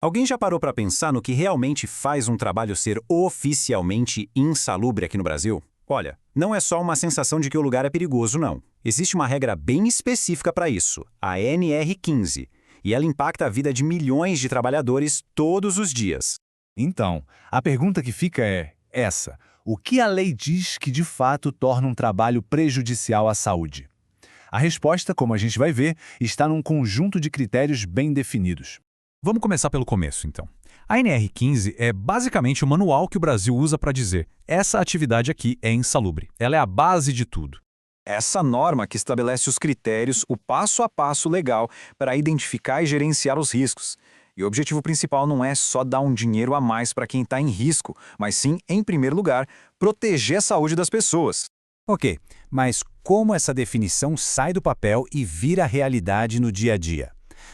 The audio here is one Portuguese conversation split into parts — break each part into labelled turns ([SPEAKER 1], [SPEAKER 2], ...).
[SPEAKER 1] Alguém já parou para pensar no que realmente faz um trabalho ser oficialmente insalubre aqui no Brasil? Olha, não é só uma sensação de que o lugar é perigoso, não. Existe uma regra bem específica para isso, a NR15, e ela impacta a vida de milhões de trabalhadores todos os dias.
[SPEAKER 2] Então, a pergunta que fica é essa: o que a lei diz que de fato torna um trabalho prejudicial à saúde? A resposta, como a gente vai ver, está num conjunto de critérios bem definidos.
[SPEAKER 3] Vamos começar pelo começo, então. A NR15 é basicamente o manual que o Brasil usa para dizer essa atividade aqui é insalubre. Ela é a base de tudo.
[SPEAKER 1] Essa norma que estabelece os critérios, o passo a passo legal para identificar e gerenciar os riscos. E o objetivo principal não é só dar um dinheiro a mais para quem está em risco, mas sim, em primeiro lugar, proteger a saúde das pessoas.
[SPEAKER 4] Ok, mas como essa definição sai do papel e vira realidade no dia a dia?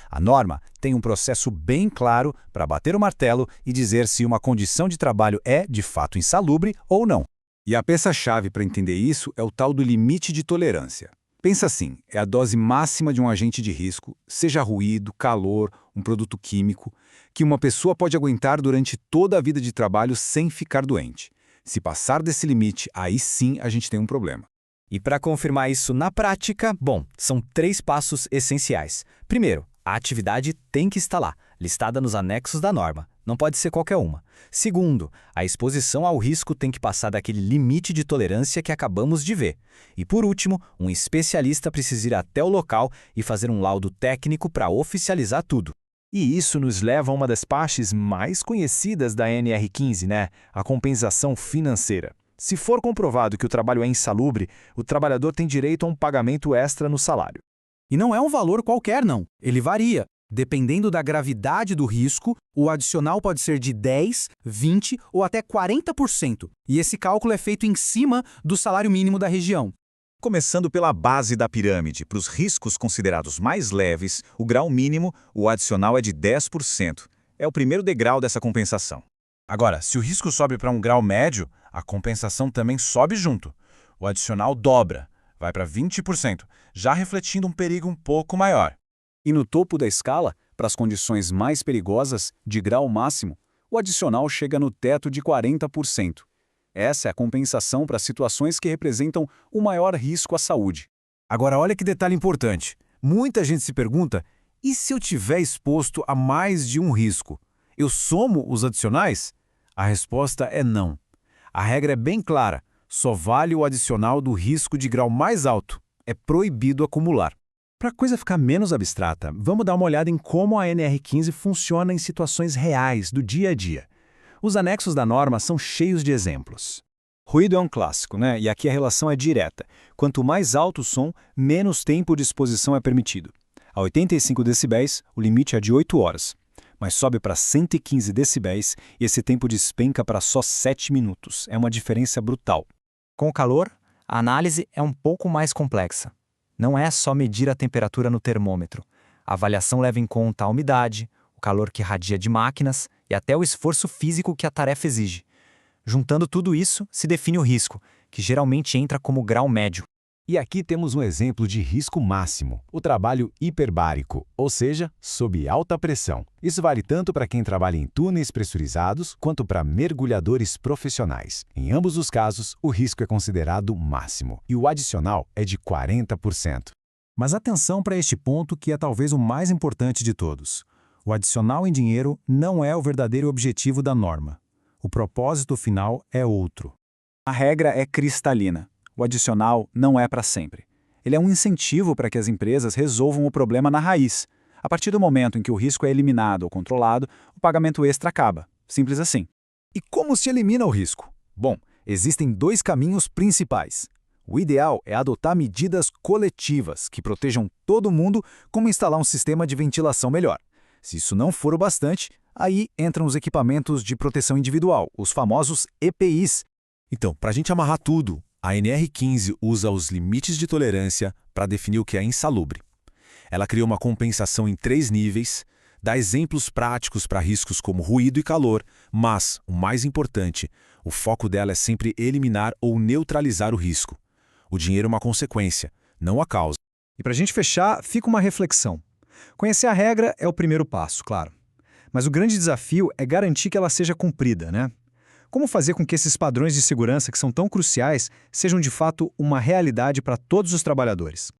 [SPEAKER 4] A norma tem um processo bem claro para bater o martelo e dizer se uma condição de trabalho é, de fato, insalubre ou não.
[SPEAKER 5] E a peça-chave para entender isso é o tal do limite de tolerância. Pensa assim, é a dose máxima de um agente de risco, seja ruído, calor, um produto químico, que uma pessoa pode aguentar durante toda a vida de trabalho sem ficar doente. Se passar desse limite, aí sim a gente tem um problema.
[SPEAKER 6] E para confirmar isso na prática, são 3 passos essenciais. Primeiro, a atividade tem que estar lá, listada nos anexos da norma. Não pode ser qualquer uma. Segundo, a exposição ao risco tem que passar daquele limite de tolerância que acabamos de ver. E por último, um especialista precisa ir até o local e fazer um laudo técnico para oficializar tudo.
[SPEAKER 2] E isso nos leva a uma das partes mais conhecidas da NR15, né? A compensação financeira. Se for comprovado que o trabalho é insalubre, o trabalhador tem direito a um pagamento extra no salário.
[SPEAKER 4] E não é um valor qualquer, não. Ele varia. Dependendo da gravidade do risco, o adicional pode ser de 10%, 20% ou até 40%. E esse cálculo é feito em cima do salário mínimo da região.
[SPEAKER 7] Começando pela base da pirâmide, para os riscos considerados mais leves, o grau mínimo, o adicional é de 10%. É o primeiro degrau dessa compensação.
[SPEAKER 3] Agora, se o risco sobe para um grau médio, a compensação também sobe junto. O adicional dobra, vai para 20%, já refletindo um perigo um pouco maior.
[SPEAKER 5] E no topo da escala, para as condições mais perigosas, de grau máximo, o adicional chega no teto de 40%. Essa é a compensação para situações que representam o maior risco à saúde.
[SPEAKER 4] Agora, olha que detalhe importante. Muita gente se pergunta, e se eu tiver exposto a mais de um risco? Eu somo os adicionais? A resposta é não. A regra é bem clara, só vale o adicional do risco de grau mais alto. É proibido acumular. Para a coisa ficar menos abstrata, vamos dar uma olhada em como a NR15 funciona em situações reais do dia a dia. Os anexos da norma são cheios de exemplos.
[SPEAKER 5] Ruído é um clássico, né? E aqui a relação é direta. Quanto mais alto o som, menos tempo de exposição é permitido. A 85 decibéis, o limite é de 8 horas. Mas sobe para 115 decibéis e esse tempo despenca para só 7 minutos. É uma diferença brutal.
[SPEAKER 6] Com o calor, a análise é um pouco mais complexa. Não é só medir a temperatura no termômetro. A avaliação leva em conta a umidade, o calor que irradia de máquinas e até o esforço físico que a tarefa exige. Juntando tudo isso, se define o risco, que geralmente entra como grau médio.
[SPEAKER 2] E aqui temos um exemplo de risco máximo, o trabalho hiperbárico, ou seja, sob alta pressão. Isso vale tanto para quem trabalha em túneis pressurizados quanto para mergulhadores profissionais. Em ambos os casos, o risco é considerado máximo e o adicional é de 40%.
[SPEAKER 4] Mas atenção para este ponto que é talvez o mais importante de todos. O adicional em dinheiro não é o verdadeiro objetivo da norma. O propósito final é outro.
[SPEAKER 5] A regra é cristalina. O adicional não é para sempre. Ele é um incentivo para que as empresas resolvam o problema na raiz. A partir do momento em que o risco é eliminado ou controlado, o pagamento extra acaba. Simples assim.
[SPEAKER 4] E como se elimina o risco? Bom, existem 2 caminhos principais. O ideal é adotar medidas coletivas que protejam todo mundo, como instalar um sistema de ventilação melhor. Se isso não for o bastante, aí entram os equipamentos de proteção individual, os famosos EPIs.
[SPEAKER 3] Então, para a gente amarrar tudo, a NR15 usa os limites de tolerância para definir o que é insalubre. Ela cria uma compensação em 3 níveis, dá exemplos práticos para riscos como ruído e calor, mas, o mais importante, o foco dela é sempre eliminar ou neutralizar o risco. O dinheiro é uma consequência, não a causa.
[SPEAKER 8] E para a gente fechar, fica uma reflexão. Conhecer a regra é o primeiro passo, claro. Mas o grande desafio é garantir que ela seja cumprida, né? Como fazer com que esses padrões de segurança que são tão cruciais sejam de fato uma realidade para todos os trabalhadores?